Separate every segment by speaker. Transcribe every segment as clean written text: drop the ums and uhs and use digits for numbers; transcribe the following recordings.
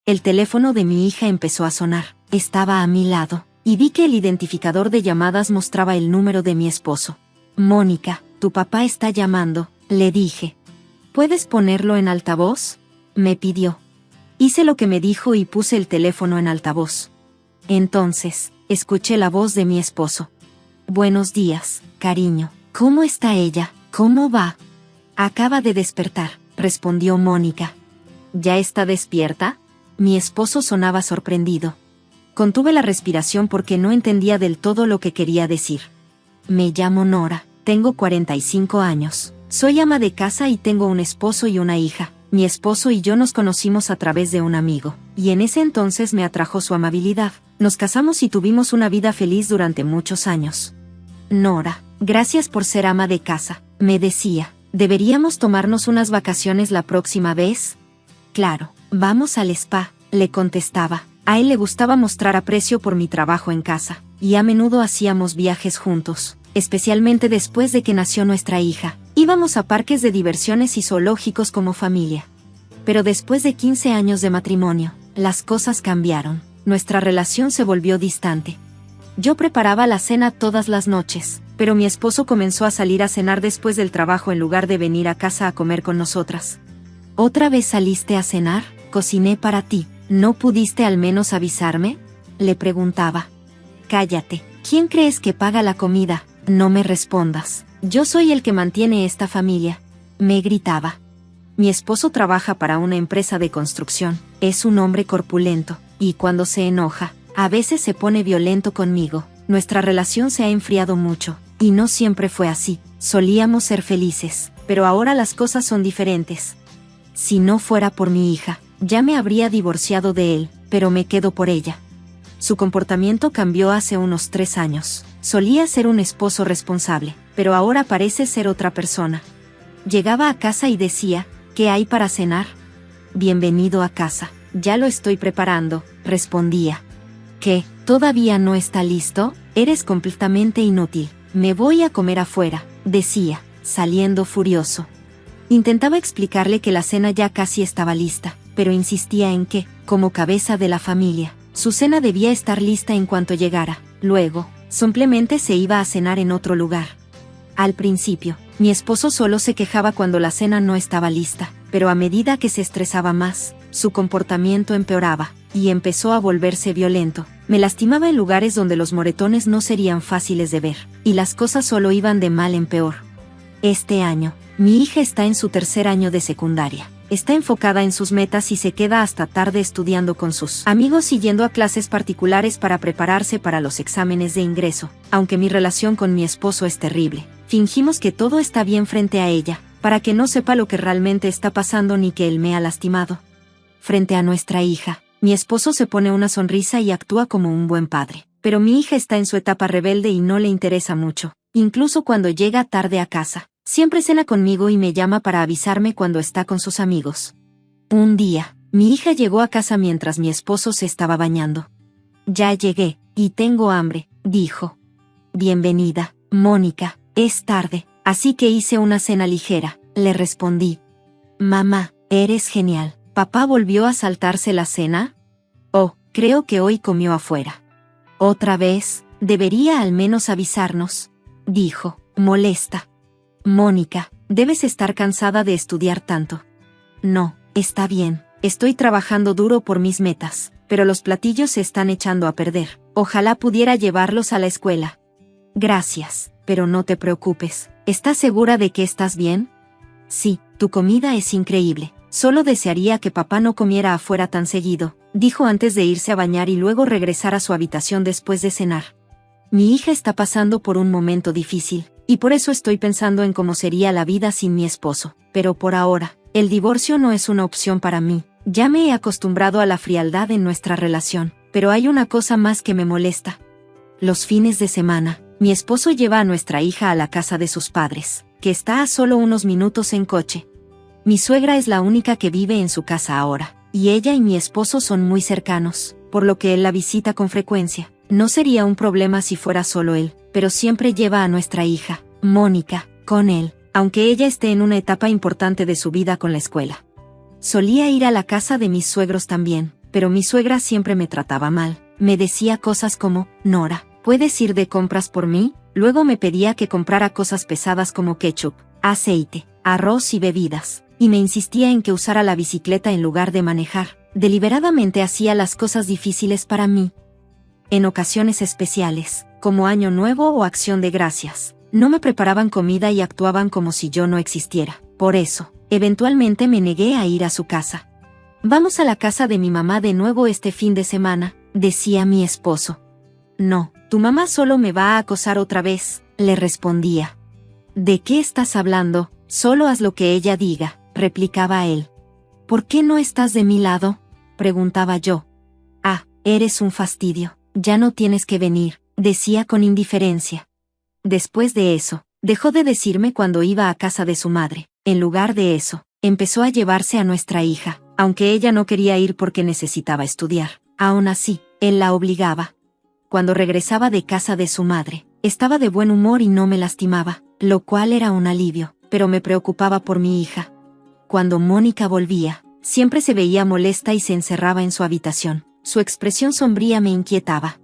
Speaker 1: el teléfono de mi hija empezó a sonar. Estaba a mi lado, y vi que el identificador de llamadas mostraba el número de mi esposo. Mónica, tu papá está llamando, le dije. ¿Puedes ponerlo en altavoz?, me pidió. Hice lo que me dijo y puse el teléfono en altavoz. Entonces, escuché la voz de mi esposo. Buenos días, cariño. ¿Cómo está ella? ¿Cómo va? Acaba de despertar, respondió Mónica. ¿Ya está despierta? Mi esposo sonaba sorprendido. Contuve la respiración porque no entendía del todo lo que quería decir. Me llamo Nora, tengo 45 años. Soy ama de casa y tengo un esposo y una hija. Mi esposo y yo nos conocimos a través de un amigo, y en ese entonces me atrajo su amabilidad. Nos casamos y tuvimos una vida feliz durante muchos años. Nora, gracias por ser ama de casa, me decía. ¿Deberíamos tomarnos unas vacaciones la próxima vez? Claro, vamos al spa, le contestaba. A él le gustaba mostrar aprecio por mi trabajo en casa, y a menudo hacíamos viajes juntos, especialmente después de que nació nuestra hija. Íbamos a parques de diversiones y zoológicos como familia. Pero después de 15 años de matrimonio, las cosas cambiaron. Nuestra relación se volvió distante. Yo preparaba la cena todas las noches, pero mi esposo comenzó a salir a cenar después del trabajo en lugar de venir a casa a comer con nosotras. ¿Otra vez saliste a cenar? Cociné para ti. ¿No pudiste al menos avisarme?, le preguntaba. Cállate. ¿Quién crees que paga la comida? No me respondas. Yo soy el que mantiene esta familia, me gritaba. Mi esposo trabaja para una empresa de construcción. Es un hombre corpulento, y cuando se enoja, a veces se pone violento conmigo. Nuestra relación se ha enfriado mucho, y no siempre fue así. Solíamos ser felices, pero ahora las cosas son diferentes. Si no fuera por mi hija, ya me habría divorciado de él, pero me quedo por ella. Su comportamiento cambió hace unos 3 años. Solía ser un esposo responsable, pero ahora parece ser otra persona. Llegaba a casa y decía, ¿qué hay para cenar? Bienvenido a casa. Ya lo estoy preparando, respondía. ¿Qué? ¿Todavía no está listo? Eres completamente inútil. Me voy a comer afuera, decía, saliendo furioso. Intentaba explicarle que la cena ya casi estaba lista, pero insistía en que, como cabeza de la familia, su cena debía estar lista en cuanto llegara. Luego, simplemente se iba a cenar en otro lugar. Al principio, mi esposo solo se quejaba cuando la cena no estaba lista, pero a medida que se estresaba más, su comportamiento empeoraba, y empezó a volverse violento. Me lastimaba en lugares donde los moretones no serían fáciles de ver, y las cosas solo iban de mal en peor. Este año, mi hija está en su 3er año de secundaria. Está enfocada en sus metas y se queda hasta tarde estudiando con sus amigos y yendo a clases particulares para prepararse para los exámenes de ingreso. Aunque mi relación con mi esposo es terrible, fingimos que todo está bien frente a ella, para que no sepa lo que realmente está pasando ni que él me ha lastimado. Frente a nuestra hija, mi esposo se pone una sonrisa y actúa como un buen padre. Pero mi hija está en su etapa rebelde y no le interesa mucho, incluso cuando llega tarde a casa. Siempre cena conmigo y me llama para avisarme cuando está con sus amigos. Un día, mi hija llegó a casa mientras mi esposo se estaba bañando. Ya llegué, y tengo hambre, dijo. Bienvenida, Mónica, es tarde, así que hice una cena ligera, le respondí. Mamá, eres genial. ¿Papá volvió a saltarse la cena? Oh, creo que hoy comió afuera. ¿Otra vez? Debería al menos avisarnos, dijo, molesta. Mónica, debes estar cansada de estudiar tanto. No, está bien, estoy trabajando duro por mis metas, pero los platillos se están echando a perder. Ojalá pudiera llevarlos a la escuela. Gracias, pero no te preocupes. ¿Estás segura de que estás bien? Sí, tu comida es increíble. Solo desearía que papá no comiera afuera tan seguido, dijo antes de irse a bañar y luego regresar a su habitación después de cenar. Mi hija está pasando por un momento difícil, y por eso estoy pensando en cómo sería la vida sin mi esposo. Pero por ahora, el divorcio no es una opción para mí. Ya me he acostumbrado a la frialdad en nuestra relación, pero hay una cosa más que me molesta. Los fines de semana, mi esposo lleva a nuestra hija a la casa de sus padres, que está a solo unos minutos en coche. Mi suegra es la única que vive en su casa ahora, y ella y mi esposo son muy cercanos, por lo que él la visita con frecuencia. No sería un problema si fuera solo él, pero siempre lleva a nuestra hija, Mónica, con él, aunque ella esté en una etapa importante de su vida con la escuela. Solía ir a la casa de mis suegros también, pero mi suegra siempre me trataba mal. Me decía cosas como, Nora, ¿puedes ir de compras por mí? Luego me pedía que comprara cosas pesadas como ketchup, aceite, arroz y bebidas, y me insistía en que usara la bicicleta en lugar de manejar. Deliberadamente hacía las cosas difíciles para mí. En ocasiones especiales, como Año Nuevo o Acción de Gracias, no me preparaban comida y actuaban como si yo no existiera. Por eso, eventualmente me negué a ir a su casa. Vamos a la casa de mi mamá de nuevo este fin de semana, decía mi esposo. No, tu mamá solo me va a acosar otra vez, le respondía. ¿De qué estás hablando? Solo haz lo que ella diga, replicaba él. ¿Por qué no estás de mi lado? Preguntaba yo. Ah, eres un fastidio, ya no tienes que venir, decía con indiferencia. Después de eso, dejó de decirme cuando iba a casa de su madre. En lugar de eso, empezó a llevarse a nuestra hija, aunque ella no quería ir porque necesitaba estudiar. Aún así, él la obligaba. Cuando regresaba de casa de su madre, estaba de buen humor y no me lastimaba, lo cual era un alivio, pero me preocupaba por mi hija. Cuando Mónica volvía, siempre se veía molesta y se encerraba en su habitación. Su expresión sombría me inquietaba.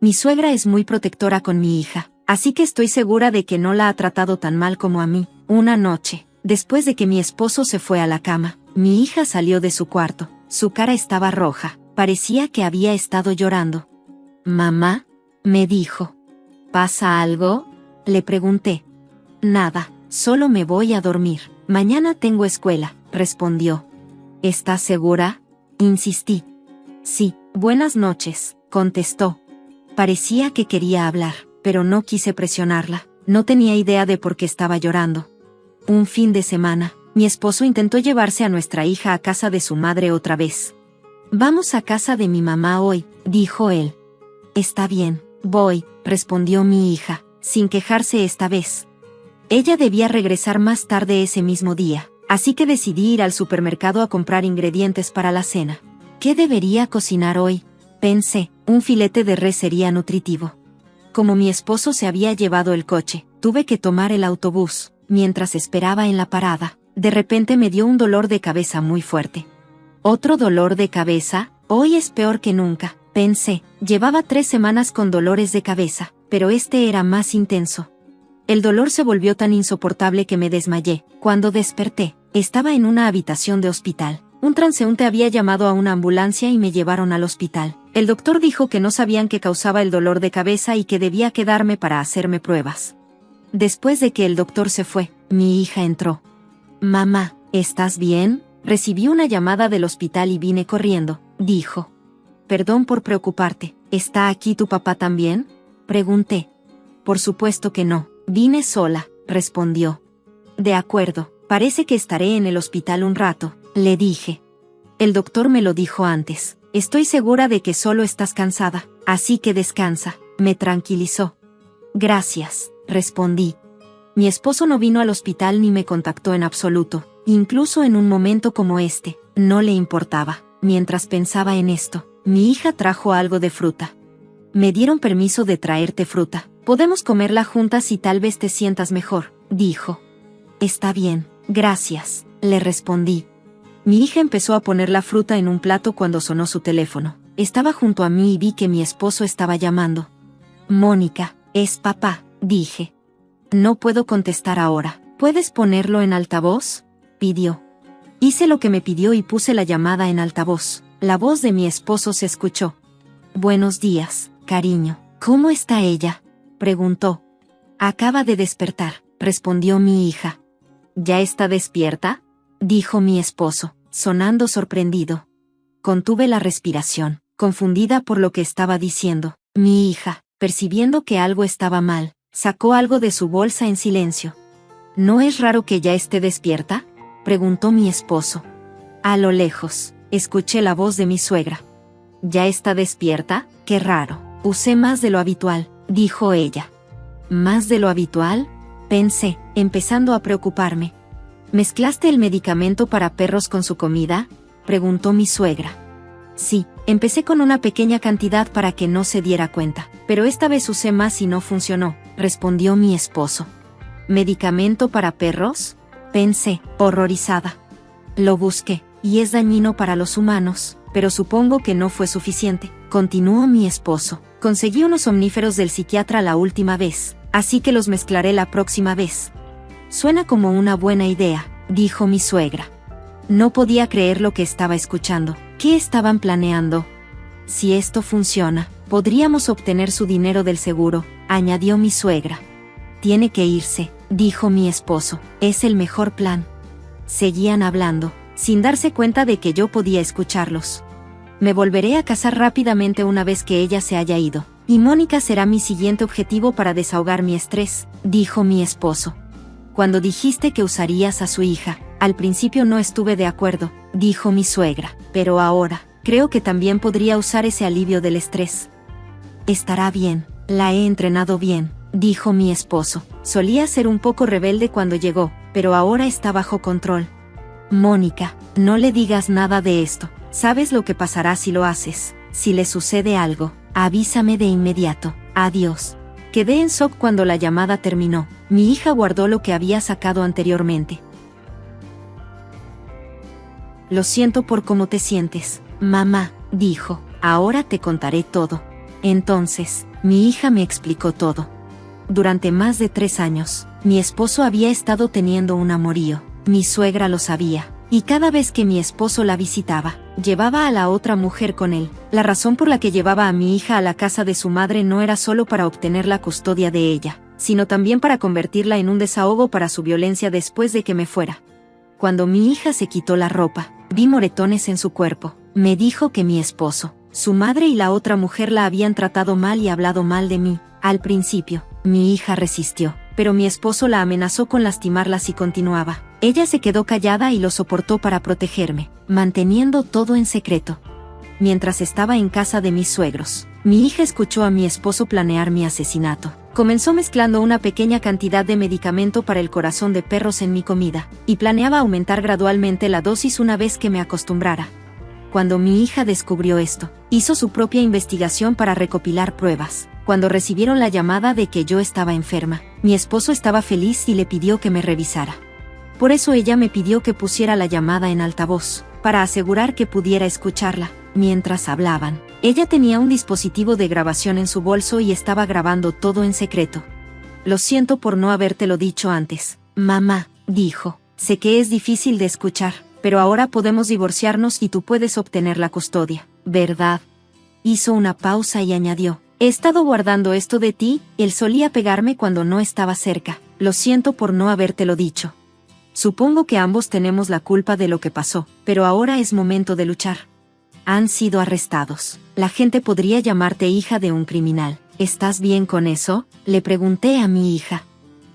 Speaker 1: Mi suegra es muy protectora con mi hija, así que estoy segura de que no la ha tratado tan mal como a mí. Una noche, después de que mi esposo se fue a la cama, mi hija salió de su cuarto. Su cara estaba roja, parecía que había estado llorando. «Mamá», me dijo. «¿Pasa algo?», le pregunté. «Nada, solo me voy a dormir. Mañana tengo escuela», respondió. «¿Estás segura?», insistí. «Sí, buenas noches», contestó. Parecía que quería hablar, pero no quise presionarla. No tenía idea de por qué estaba llorando. Un fin de semana, mi esposo intentó llevarse a nuestra hija a casa de su madre otra vez. «Vamos a casa de mi mamá hoy», dijo él. «Está bien, voy», respondió mi hija, sin quejarse esta vez. Ella debía regresar más tarde ese mismo día, así que decidí ir al supermercado a comprar ingredientes para la cena. ¿Qué debería cocinar hoy?, pensé. Un filete de res sería nutritivo. Como mi esposo se había llevado el coche, tuve que tomar el autobús. Mientras esperaba en la parada, de repente me dio un dolor de cabeza muy fuerte. ¿Otro dolor de cabeza? Hoy es peor que nunca, pensé. Llevaba 3 semanas con dolores de cabeza, pero este era más intenso. El dolor se volvió tan insoportable que me desmayé. Cuando desperté, estaba en una habitación de hospital. Un transeúnte había llamado a una ambulancia y me llevaron al hospital. El doctor dijo que no sabían qué causaba el dolor de cabeza y que debía quedarme para hacerme pruebas. Después de que el doctor se fue, mi hija entró. «Mamá, ¿estás bien?», recibí una llamada del hospital y vine corriendo, dijo. «Perdón por preocuparte, ¿está aquí tu papá también?», pregunté. «Por supuesto que no, vine sola», respondió. «De acuerdo, parece que estaré en el hospital un rato», le dije. «El doctor me lo dijo antes. Estoy segura de que solo estás cansada, así que descansa», me tranquilizó. «Gracias», respondí. Mi esposo no vino al hospital ni me contactó en absoluto, incluso en un momento como este, no le importaba. Mientras pensaba en esto, mi hija trajo algo de fruta. «Me dieron permiso de traerte fruta. Podemos comerla juntas y tal vez te sientas mejor», dijo. «Está bien, gracias», le respondí. Mi hija empezó a poner la fruta en un plato cuando sonó su teléfono. Estaba junto a mí y vi que mi esposo estaba llamando. «Mónica, es papá», dije. «No puedo contestar ahora. ¿Puedes ponerlo en altavoz?», pidió. Hice lo que me pidió y puse la llamada en altavoz. La voz de mi esposo se escuchó. «Buenos días, cariño. ¿Cómo está ella?», preguntó. «Acaba de despertar», respondió mi hija. «¿Ya está despierta?», dijo mi esposo, sonando sorprendido. Contuve la respiración, confundida por lo que estaba diciendo. Mi hija, percibiendo que algo estaba mal, sacó algo de su bolsa en silencio. «¿No es raro que ya esté despierta?», preguntó mi esposo. A lo lejos, escuché la voz de mi suegra. «¿Ya está despierta? Qué raro. Usé más de lo habitual», dijo ella. «¿Más de lo habitual?», pensé, empezando a preocuparme. «¿Mezclaste el medicamento para perros con su comida?», preguntó mi suegra. «Sí, empecé con una pequeña cantidad para que no se diera cuenta, pero esta vez usé más y no funcionó», respondió mi esposo. «¿Medicamento para perros?», pensé, horrorizada. Lo busqué, y es dañino para los humanos», Pero supongo que no fue suficiente, continuó mi esposo. Conseguí unos somníferos del psiquiatra la última vez, así que los mezclaré la próxima vez. Suena como una buena idea, dijo mi suegra. No podía creer lo que estaba escuchando. ¿Qué estaban planeando? Si esto funciona, podríamos obtener su dinero del seguro, añadió mi suegra. Tiene que irse, dijo mi esposo. Es el mejor plan. Seguían hablando, sin darse cuenta de que yo podía escucharlos. Me volveré a casar rápidamente una vez que ella se haya ido, y Mónica será mi siguiente objetivo para desahogar mi estrés, dijo mi esposo. Cuando dijiste que usarías a su hija, al principio no estuve de acuerdo, dijo mi suegra, pero ahora, creo que también podría usar ese alivio del estrés. Estará bien, la he entrenado bien, dijo mi esposo. Solía ser un poco rebelde cuando llegó, pero ahora está bajo control. Mónica, no le digas nada de esto. ¿Sabes lo que pasará si lo haces? Si le sucede algo, avísame de inmediato. Adiós. Quedé en shock cuando la llamada terminó. Mi hija guardó lo que había sacado anteriormente. Lo siento por cómo te sientes, mamá, dijo. Ahora te contaré todo. Entonces, mi hija me explicó todo. Durante más de 3 años, mi esposo había estado teniendo un amorío. Mi suegra lo sabía. Y cada vez que mi esposo la visitaba, llevaba a la otra mujer con él. La razón por la que llevaba a mi hija a la casa de su madre no era solo para obtener la custodia de ella, sino también para convertirla en un desahogo para su violencia después de que me fuera. Cuando mi hija se quitó la ropa, vi moretones en su cuerpo. Me dijo que mi esposo, su madre y la otra mujer la habían tratado mal y hablado mal de mí. Al principio, mi hija resistió, pero mi esposo la amenazó con lastimarla si continuaba. Ella se quedó callada y lo soportó para protegerme, manteniendo todo en secreto. Mientras estaba en casa de mis suegros, mi hija escuchó a mi esposo planear mi asesinato. Comenzó mezclando una pequeña cantidad de medicamento para el corazón de perros en mi comida, y planeaba aumentar gradualmente la dosis una vez que me acostumbrara. Cuando mi hija descubrió esto, hizo su propia investigación para recopilar pruebas. Cuando recibieron la llamada de que yo estaba enferma, mi esposo estaba feliz y le pidió que me revisara. Por eso ella me pidió que pusiera la llamada en altavoz, para asegurar que pudiera escucharla. Mientras hablaban, ella tenía un dispositivo de grabación en su bolso y estaba grabando todo en secreto. Lo siento por no habértelo dicho antes, mamá, dijo. Sé que es difícil de escuchar, pero ahora podemos divorciarnos y tú puedes obtener la custodia, ¿verdad? Hizo una pausa y añadió. He estado guardando esto de ti, él solía pegarme cuando no estaba cerca. Lo siento por no habértelo dicho. Supongo que ambos tenemos la culpa de lo que pasó, pero ahora es momento de luchar. Han sido arrestados. La gente podría llamarte hija de un criminal. ¿Estás bien con eso? Le pregunté a mi hija.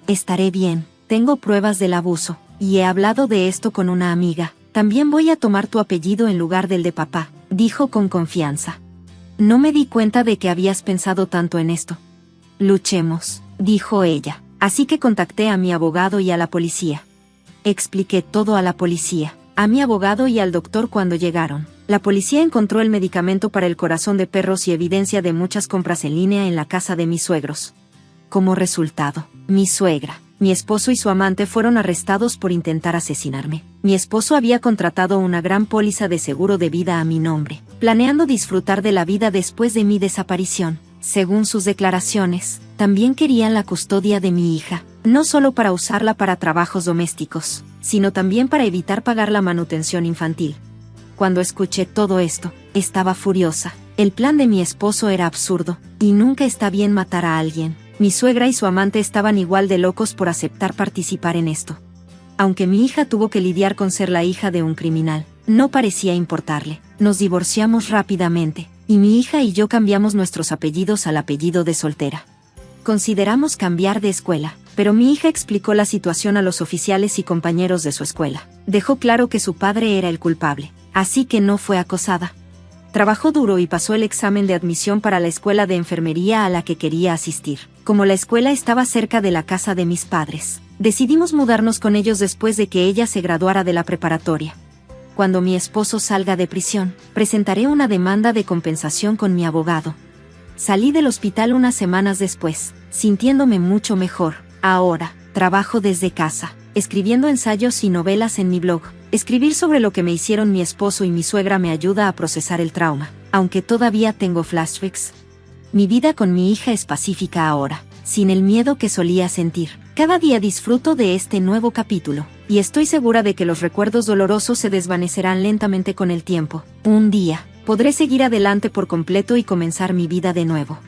Speaker 1: Estaré bien. Tengo pruebas del abuso, y he hablado de esto con una amiga. También voy a tomar tu apellido en lugar del de papá, dijo con confianza. No me di cuenta de que habías pensado tanto en esto. Luchemos, dijo ella. Así que contacté a mi abogado y a la policía. Expliqué todo a la policía, a mi abogado y al doctor cuando llegaron. La policía encontró el medicamento para el corazón de perros y evidencia de muchas compras en línea en la casa de mis suegros. Como resultado, mi suegra, mi esposo y su amante fueron arrestados por intentar asesinarme. Mi esposo había contratado una gran póliza de seguro de vida a mi nombre, planeando disfrutar de la vida después de mi desaparición. Según sus declaraciones, también querían la custodia de mi hija, no solo para usarla para trabajos domésticos, sino también para evitar pagar la manutención infantil. Cuando escuché todo esto, estaba furiosa. El plan de mi esposo era absurdo, y nunca está bien matar a alguien. Mi suegra y su amante estaban igual de locos por aceptar participar en esto. Aunque mi hija tuvo que lidiar con ser la hija de un criminal, no parecía importarle. Nos divorciamos rápidamente, y mi hija y yo cambiamos nuestros apellidos al apellido de soltera. Consideramos cambiar de escuela, pero mi hija explicó la situación a los oficiales y compañeros de su escuela. Dejó claro que su padre era el culpable, así que no fue acosada. Trabajó duro y pasó el examen de admisión para la escuela de enfermería a la que quería asistir. Como la escuela estaba cerca de la casa de mis padres, decidimos mudarnos con ellos después de que ella se graduara de la preparatoria. Cuando mi esposo salga de prisión, presentaré una demanda de compensación con mi abogado. Salí del hospital unas semanas después, sintiéndome mucho mejor. Ahora, trabajo desde casa, escribiendo ensayos y novelas en mi blog. Escribir sobre lo que me hicieron mi esposo y mi suegra me ayuda a procesar el trauma, aunque todavía tengo flashbacks. Mi vida con mi hija es pacífica ahora, sin el miedo que solía sentir. Cada día disfruto de este nuevo capítulo, y estoy segura de que los recuerdos dolorosos se desvanecerán lentamente con el tiempo. Un día, podré seguir adelante por completo y comenzar mi vida de nuevo.